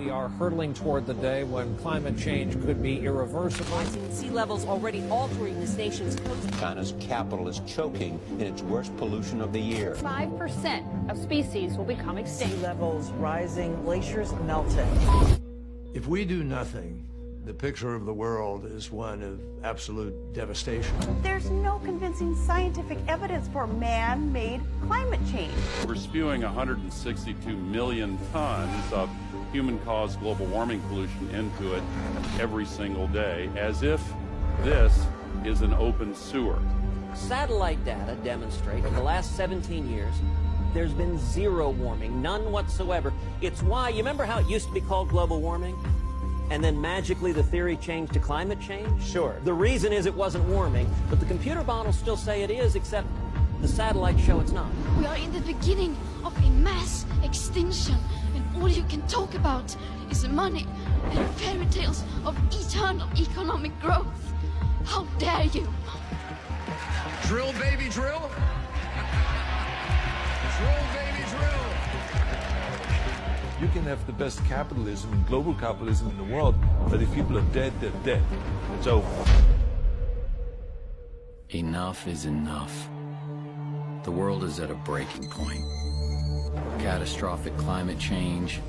We are hurtling toward the day when climate change could be irreversible. Rising sea levels already altering this nation's coast. China's capital is choking in its worst pollution of the year. 5% of species will become extinct. Sea levels rising, glaciers melting. If we do nothing, the picture of the world is one of absolute devastation. There's no convincing scientific evidence for man-made climate change. We're spewing 162 million tons of human-caused global warming pollution into it every single day, as if this is an open sewer. Satellite data demonstrate in the last 17 years, there's been zero warming, none whatsoever. It's why, you remember how it used to be called global warming? And then magically the theory changed to climate change? Sure. The reason is it wasn't warming, but the computer models still say it is, except the satellites show it's not. We are in the beginning of a mass extinction, and all you can talk about is money and fairy tales of eternal economic growth. How dare you? Drill, baby, drill. Drill, baby, drill. You can have the best capitalism and global capitalism in the world, but if people are dead, they're dead. It's over. Enough is enough. The world is at a breaking point. Catastrophic climate change,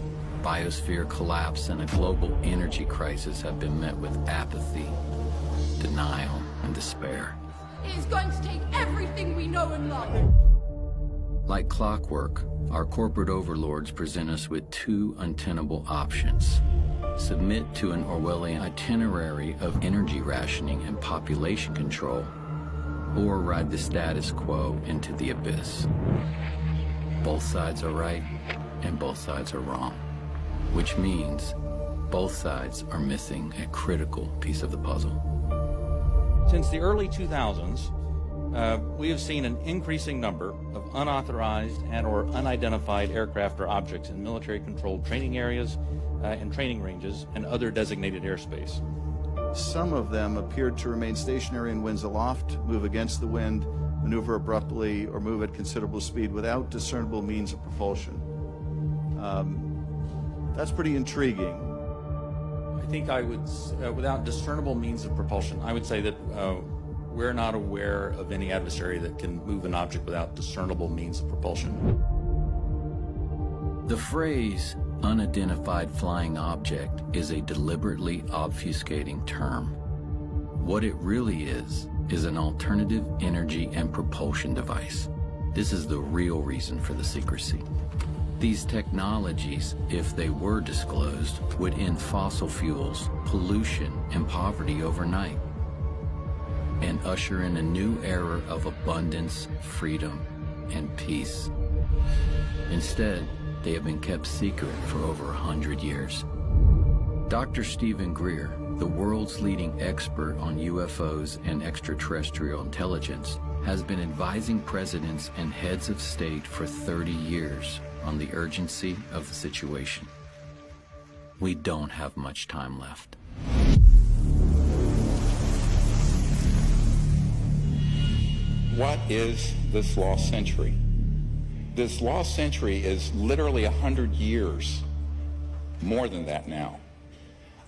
biosphere collapse, and a global energy crisis have been met with apathy, denial, and despair. It is going to take everything we know and love. Like clockwork, our corporate overlords present us with two untenable options. Submit to an Orwellian itinerary of energy rationing and population control, or ride the status quo into the abyss. Both sides are right, and both sides are wrong, which means both sides are missing a critical piece of the puzzle. Since the early 2000s, we have seen an increasing number of unauthorized and or unidentified aircraft or objects in military-controlled training areas and training ranges and other designated airspace. Some of them appeared to remain stationary in winds aloft, move against the wind, maneuver abruptly, or move at considerable speed without discernible means of propulsion. That's pretty intriguing. I think I would, without discernible means of propulsion, I would say that we're not aware of any adversary that can move an object without discernible means of propulsion. The phrase unidentified flying object is a deliberately obfuscating term. What it really is an alternative energy and propulsion device. This is the real reason for the secrecy. These technologies, if they were disclosed, would end fossil fuels, pollution, and poverty overnight, and usher in a new era of abundance, freedom, and peace. Instead, they have been kept secret for over 100 years. Dr. Stephen Greer, the world's leading expert on UFOs and extraterrestrial intelligence, has been advising presidents and heads of state for 30 years on the urgency of the situation. We don't have much time left. What is this lost century? This lost century is literally 100 years, more than that now,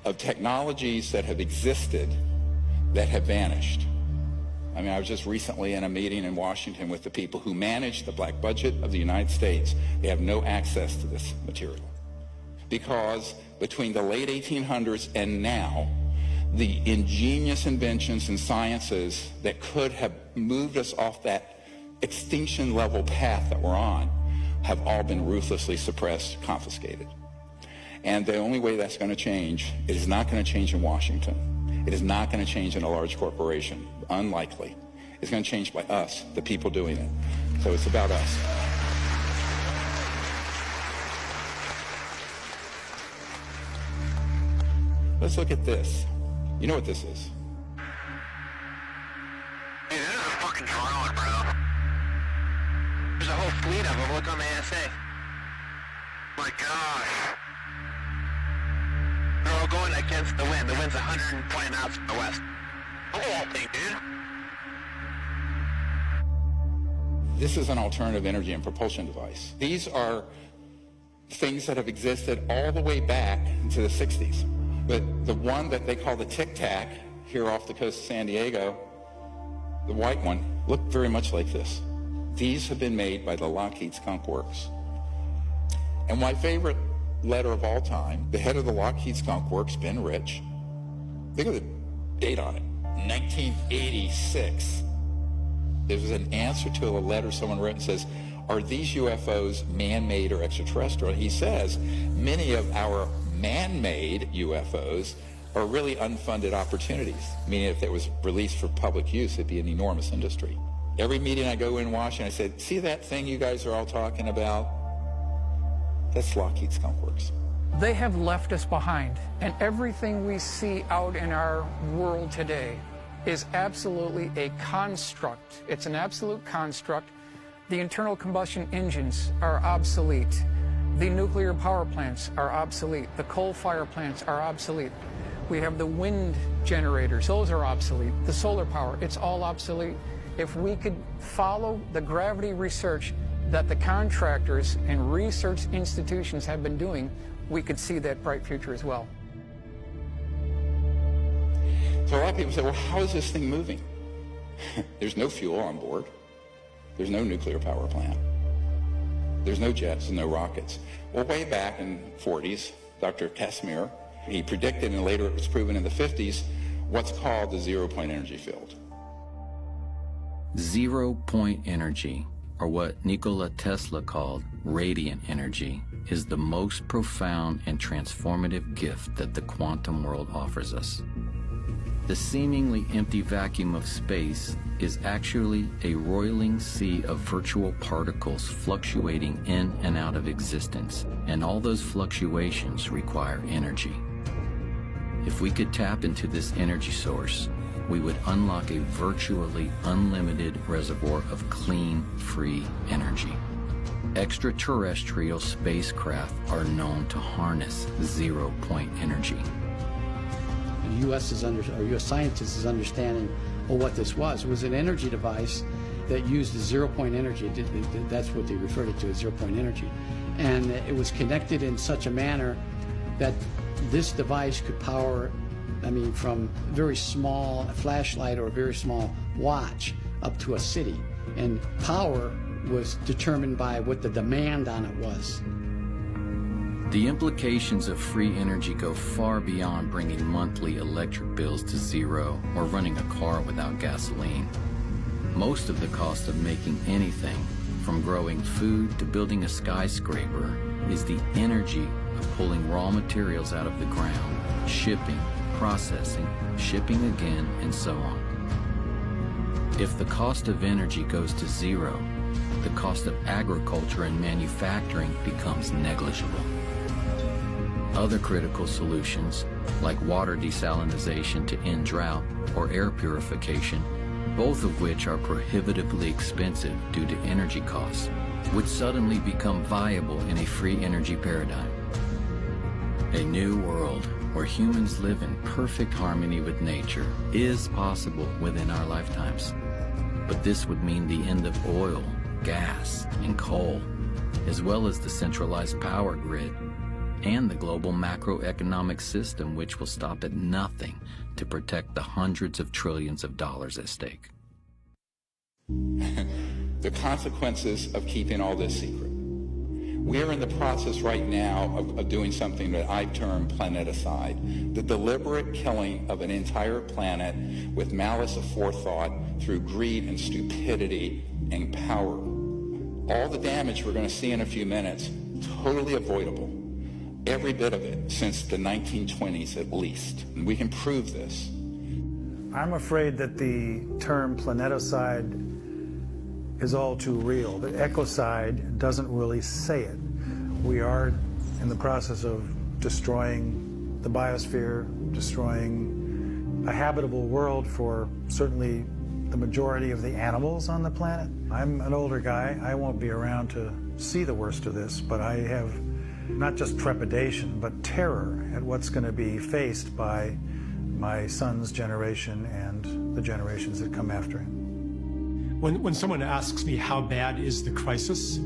of technologies that have existed that have vanished. I mean, I was just recently in a meeting in Washington with the people who manage the black budget of the United States. They have no access to this material because between the late 1800s and now, the ingenious inventions and sciences that could have moved us off that extinction level path that we're on have all been ruthlessly suppressed, confiscated. And the only way that's going to change, it is not going to change in Washington. It is not going to change in a large corporation. Unlikely. It's going to change by us, the people doing it. So it's about us. Let's look at this. You know what this is? Hey, this is a fucking drone, bro. There's a whole fleet of them. Look on the ASA. My gosh. They're all going against the wind. The wind's 120 knots from the west. Look at that thing, dude. This is an alternative energy and propulsion device. These are things that have existed all the way back to the 60s. But the one that they call the Tic Tac here off the coast of San Diego, the white one, looked very much like this. These have been made by the Lockheed Skunk Works. And my favorite letter of all time, the head of the Lockheed Skunk Works, Ben Rich, think of the date on it, 1986. There was an answer to a letter someone wrote and says, are these UFOs man-made or extraterrestrial? He says, many of our man-made UFOs are really unfunded opportunities, meaning if it was released for public use, it'd be an enormous industry. Every meeting I go in Washington, I said, see that thing you guys are all talking about? That's Lockheed Skunk Works. They have left us behind, and everything we see out in our world today is absolutely a construct. It's an absolute construct. The internal combustion engines are obsolete. The nuclear power plants are obsolete. The coal-fired plants are obsolete. We have the wind generators. Those are obsolete. The solar power, it's all obsolete. If we could follow the gravity research that the contractors and research institutions have been doing, we could see that bright future as well. So a lot of people say, well, how is this thing moving? There's no fuel on board. There's no nuclear power plant. There's no jets and no rockets. Well, way back in the 40s, Dr. Casimir, he predicted, and later it was proven in the 50s, what's called the zero-point energy field. Zero-point energy, or what Nikola Tesla called radiant energy, is the most profound and transformative gift that the quantum world offers us. The seemingly empty vacuum of space is actually a roiling sea of virtual particles fluctuating in and out of existence, and all those fluctuations require energy. If we could tap into this energy source, we would unlock a virtually unlimited reservoir of clean, free energy. Extraterrestrial spacecraft are known to harness zero-point energy. The U.S. scientists is understanding what this was. It was an energy device that used zero-point energy. That's what they referred it to as zero-point energy. And it was connected in such a manner that this device could power, from a very small flashlight or a very small watch up to a city. And power was determined by what the demand on it was. The implications of free energy go far beyond bringing monthly electric bills to zero or running a car without gasoline. Most of the cost of making anything, from growing food to building a skyscraper, is the energy of pulling raw materials out of the ground, shipping, processing, shipping again, and so on. If the cost of energy goes to zero, the cost of agriculture and manufacturing becomes negligible. Other critical solutions, like water desalination to end drought or air purification, both of which are prohibitively expensive due to energy costs, would suddenly become viable in a free energy paradigm. A new world where humans live in perfect harmony with nature is possible within our lifetimes. But this would mean the end of oil, gas, and coal, as well as the centralized power grid and the global macroeconomic system, which will stop at nothing to protect the hundreds of trillions of dollars at stake. The consequences of keeping all this secret. We're in the process right now of doing something that I've termed planeticide, the deliberate killing of an entire planet with malice aforethought through greed and stupidity and power. All the damage we're going to see in a few minutes, totally avoidable. Every bit of it since the 1920s at least. And we can prove this. I'm afraid that the term planeticide is all too real. The ecocide doesn't really say it. We are in the process of destroying the biosphere, destroying a habitable world for certainly the majority of the animals on the planet. I'm an older guy. I won't be around to see the worst of this, but I have not just trepidation, but terror at what's going to be faced by my son's generation and the generations that come after him. When someone asks me how bad is the crisis,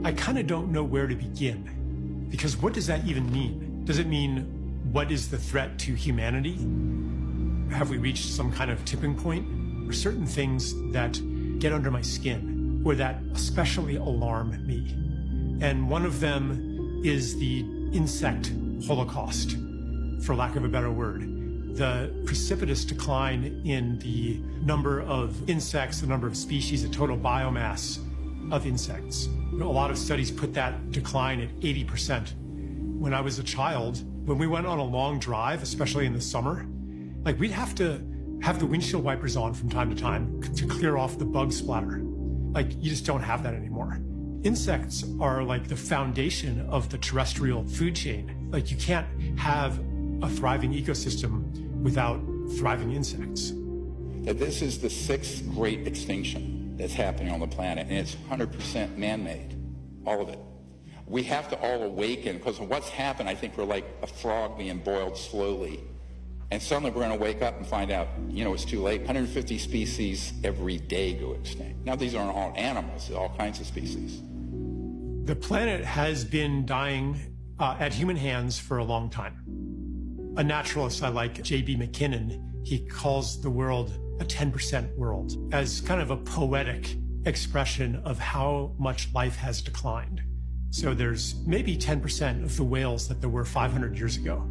I kind of don't know where to begin. Because what does that even mean? Does it mean what is the threat to humanity? Have we reached some kind of tipping point? Or certain things that get under my skin or that especially alarm me? And one of them is the insect holocaust, for lack of a better word. The precipitous decline in the number of insects, the number of species, the total biomass of insects. A lot of studies put that decline at 80%. When I was a child, when we went on a long drive, especially in the summer, like we'd have to have the windshield wipers on from time to time to clear off the bug splatter. Like you just don't have that anymore. Insects are like the foundation of the terrestrial food chain. Like you can't have a thriving ecosystem without thriving insects. That this is the 6th great extinction that's happening on the planet, and it's 100% man-made, all of it. We have to all awaken, because of what's happened, I think we're like a frog being boiled slowly. And suddenly we're going to wake up and find out, it's too late. 150 species every day go extinct. Now, these aren't all animals, they're all kinds of species. The planet has been dying at human hands for a long time. A naturalist I like, J.B. McKinnon, he calls the world a 10% world as kind of a poetic expression of how much life has declined. So there's maybe 10% of the whales that there were 500 years ago.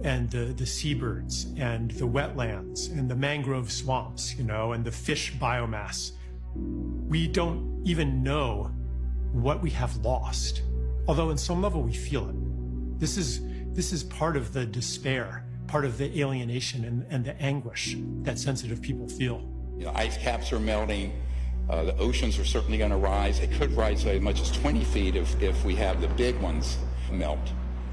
And the seabirds and the wetlands and the mangrove swamps, and the fish biomass. We don't even know what we have lost, although in some level we feel it. This is part of the despair, part of the alienation and the anguish that sensitive people feel. Ice caps are melting. The oceans are certainly going to rise. It could rise as much as 20 feet if we have the big ones melt.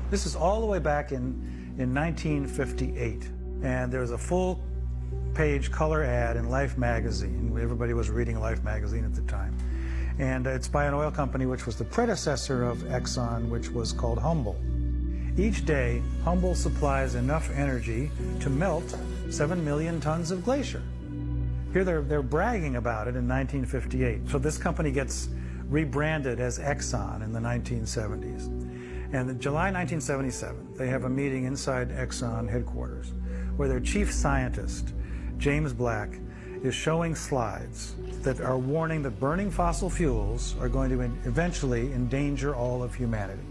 This is all the way back in 1958, and there was a full-page color ad in Life magazine. Everybody was reading Life magazine at the time. And it's by an oil company which was the predecessor of Exxon, which was called Humble. Each day, Humble supplies enough energy to melt 7 million tons of glacier. Here they're bragging about it in 1958. So this company gets rebranded as Exxon in the 1970s. And in July 1977, they have a meeting inside Exxon headquarters where their chief scientist, James Black, is showing slides that are warning that burning fossil fuels are going to eventually endanger all of humanity.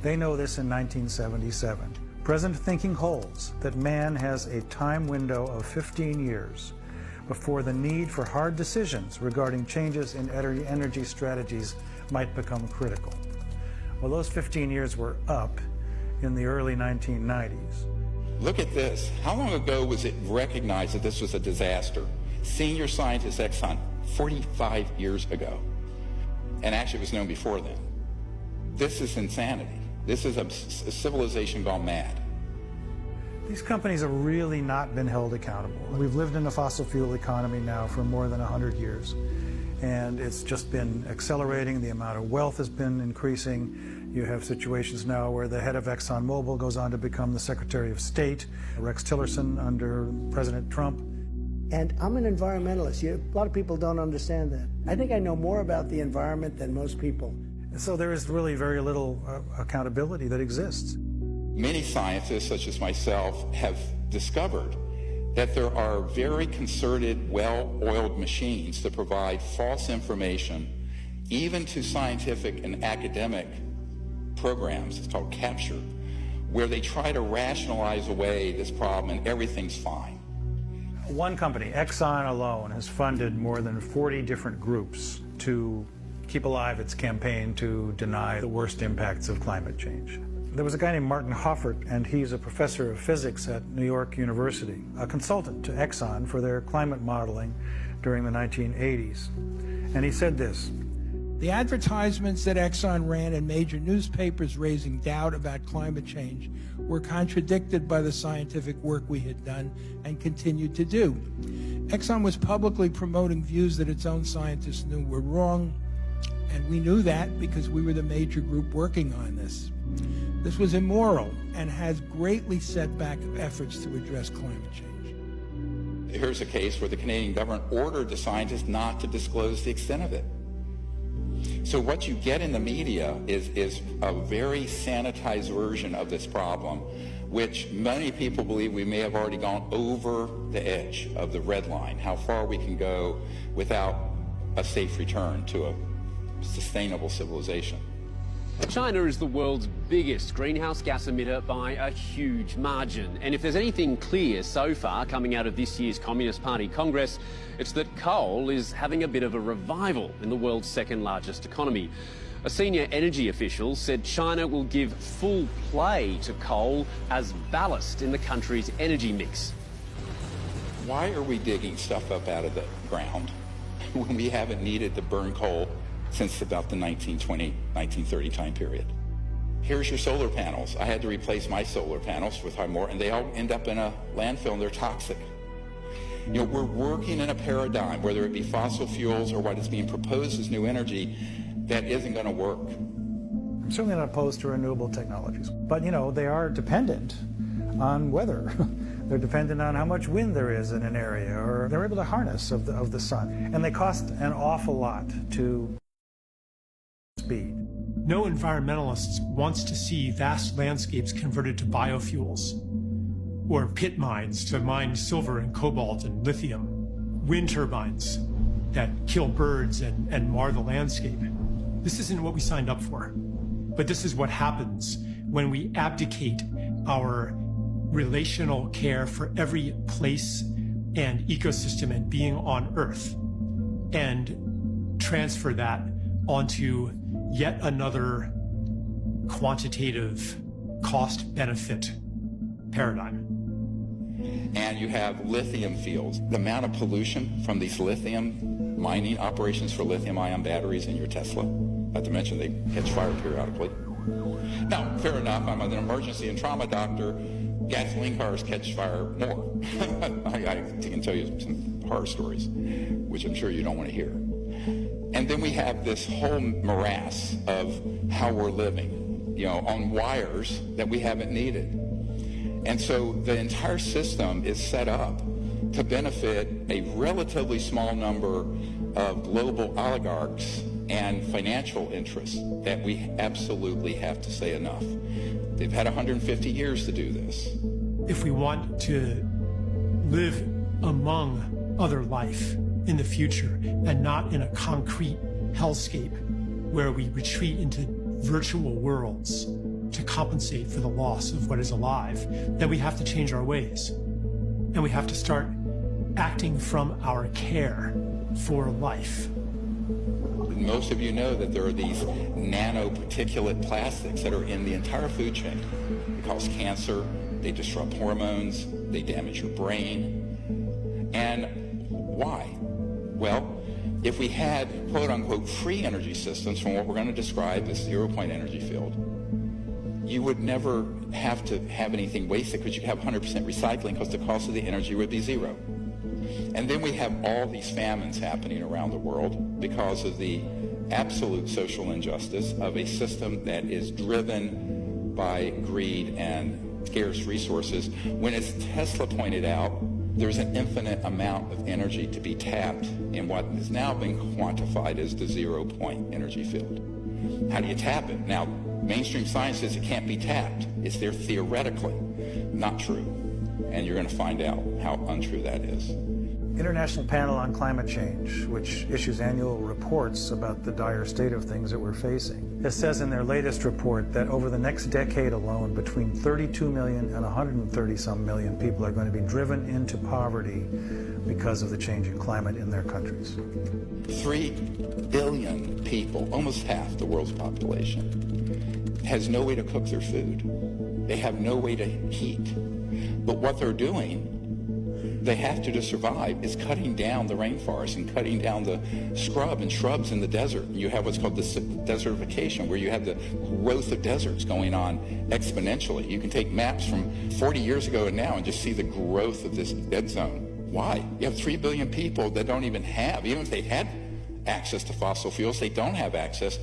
They know this in 1977. Present thinking holds that man has a time window of 15 years before the need for hard decisions regarding changes in energy strategies might become critical. Well, those 15 years were up in the early 1990s. Look at this. How long ago was it recognized that this was a disaster? Senior scientist Exxon, 45 years ago. And actually it was known before then. This is insanity. This is a civilization gone mad. These companies have really not been held accountable. We've lived in a fossil fuel economy now for more than 100 years. And it's just been accelerating. The amount of wealth has been increasing. You have situations now where the head of ExxonMobil goes on to become the Secretary of State, Rex Tillerson under President Trump. And I'm an environmentalist. A lot of people don't understand that. I think I know more about the environment than most people. So there is really very little accountability that exists. Many scientists, such as myself, have discovered that there are very concerted, well-oiled machines that provide false information, even to scientific and academic programs. It's called capture, where they try to rationalize away this problem and everything's fine. One company, Exxon alone, has funded more than 40 different groups to keep alive its campaign to deny the worst impacts of climate change. There was a guy named Martin Hoffert, and he's a professor of physics at New York University, a consultant to Exxon for their climate modeling during the 1980s. And he said this: the advertisements that Exxon ran in major newspapers raising doubt about climate change were contradicted by the scientific work we had done and continued to do. Exxon was publicly promoting views that its own scientists knew were wrong, and we knew that because we were the major group working on this. This was immoral and has greatly set back efforts to address climate change. Here's a case where the Canadian government ordered the scientists not to disclose the extent of it. So what you get in the media is a very sanitized version of this problem, which many people believe we may have already gone over the edge of the red line, how far we can go without a safe return to a sustainable civilization. China is the world's biggest greenhouse gas emitter by a huge margin. And if there's anything clear so far coming out of this year's Communist Party Congress, it's that coal is having a bit of a revival in the world's second largest economy. A senior energy official said China will give full play to coal as ballast in the country's energy mix. Why are we digging stuff up out of the ground when we haven't needed to burn coal since about the 1920, 1930 time period? Here's your solar panels. I had to replace my solar panels with more, and they all end up in a landfill and they're toxic. You know, we're working in a paradigm, whether it be fossil fuels or what is being proposed as new energy, that isn't going to work. I'm certainly not opposed to renewable technologies, but you know, they are dependent on weather. They're dependent on how much wind there is in an area, or they're able to harness of the sun, and they cost an awful lot to speed. No environmentalist wants to see vast landscapes converted to biofuels, or pit mines to mine silver and cobalt and lithium, wind turbines that kill birds and mar the landscape. This isn't what we signed up for, but this is what happens when we abdicate our relational care for every place and ecosystem and being on Earth and transfer that onto yet another quantitative cost-benefit paradigm. And you have lithium fields. The amount of pollution from these lithium mining operations for lithium-ion batteries in your Tesla, not to mention they catch fire periodically. Now, fair enough, I'm an emergency and trauma doctor. Gasoline cars catch fire more. I can tell you some horror stories, which I'm sure you don't want to hear. And then we have this whole morass of how we're living, you know, on wires that we haven't needed. And so the entire system is set up to benefit a relatively small number of global oligarchs and financial interests that we absolutely have to say enough. They've had 150 years to do this. If we want to live among other life in the future and not in a concrete hellscape where we retreat into virtual worlds to compensate for the loss of what is alive, then we have to change our ways. And we have to start acting from our care for life. Most of you know that there are these nanoparticulate plastics that are in the entire food chain. They cause cancer, they disrupt hormones, they damage your brain. And why? Well, if we had quote-unquote free energy systems from what we're going to describe as zero-point energy field, you would never have to have anything wasted because you have 100% recycling because the cost of the energy would be zero. And then we have all these famines happening around the world because of the absolute social injustice of a system that is driven by greed and scarce resources. When, as Tesla pointed out, there's an infinite amount of energy to be tapped in what has now been quantified as the zero-point energy field. How do you tap it? Now, mainstream science says it can't be tapped. It's there theoretically. Not true. And you're going to find out how untrue that is. International Panel on Climate Change, which issues annual reports about the dire state of things that we're facing. It says in their latest report that over the next decade alone, between 32 million and 130-some million people are going to be driven into poverty because of the changing climate in their countries. 3 billion people, almost half the world's population, has no way to cook their food. They have no way to heat. But what they're doing, they have to survive, is cutting down the rainforest and cutting down the scrub and shrubs in the desert. You have what's called the desertification, where you have the growth of deserts going on exponentially. You can take maps from 40 years ago and now and just see the growth of this dead zone. Why? You have 3 billion people that don't even have, even if they had access to fossil fuels, they don't have access.